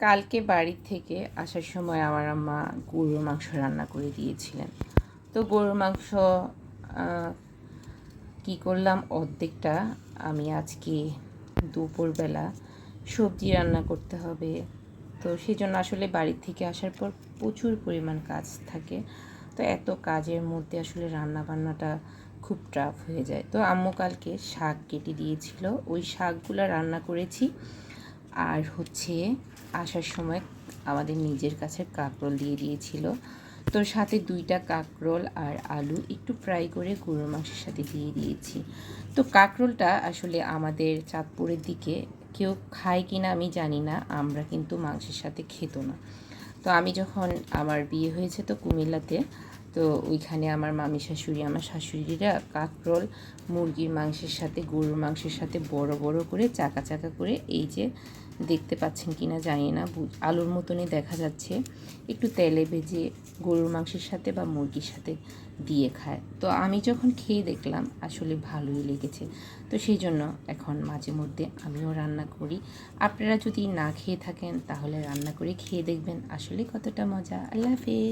কালকে বাড়ি থেকে আসার সময় আমার আম্মা গরুর মাংস রান্না করে দিয়েছিলেন। তো গরুর মাংস কি করলাম, অর্ধেকটা আমি আজকে দুপুরবেলা সবজি রান্না করতে হবে। তো সেই জন্য আসলে বাড়ি থেকে আসার পর প্রচুর পরিমাণ কাজ থাকে। তো এত কাজের মধ্যে আসলে রান্না বান্নাটা খুব টাফ হয়ে যায়। তো আম্মু কালকে শাক কেটে দিয়েছিল, ওই শাকগুলো রান্না করেছি। আর আসার সময় আমাদের নিজের কাছে কাঁকরোল দিয়ে দিয়েছিল। তো সাথে 2টা কাঁকরোল আর আলু একটু ফ্রাই করে গরুর মাংসের সাথে দিয়ে দিয়েছি। তো কাঁকরোলটা আসলে আমাদের চাঁদপুরের দিকে কেউ খায় কি না আমি জানি না, আমরা কিন্তু মাংসের সাথে খেত না। তো আমি যখন আমার বিয়ে হয়েছে তো কুমিল্লাতে, তো ওইখানে আমার মামি শাশুড়ি, আমার শাশুড়িরা কাঁকরোল মুরগির মাংসের সাথে গরুর মাংসের সাথে বড় বড় করে চাকা চাকা করে, এই যে দেখতে পাচ্ছেন কি না জানি না, আলুর মতনই দেখা যাচ্ছে, একটু তেলে ভেজে গরুর মাংসের সাথে বা মুরগির সাথে দিয়ে খায়। তো আমি যখন খেয়ে দেখলাম আসলে ভালোই লেগেছে। তো সেই জন্য এখন মাঝে মধ্যে আমিও রান্না করি। আপনারা যদি না খেয়ে থাকেন তাহলে রান্না করে খেয়ে দেখবেন আসলে কতটা মজা। আল্লাহ হাফেজ।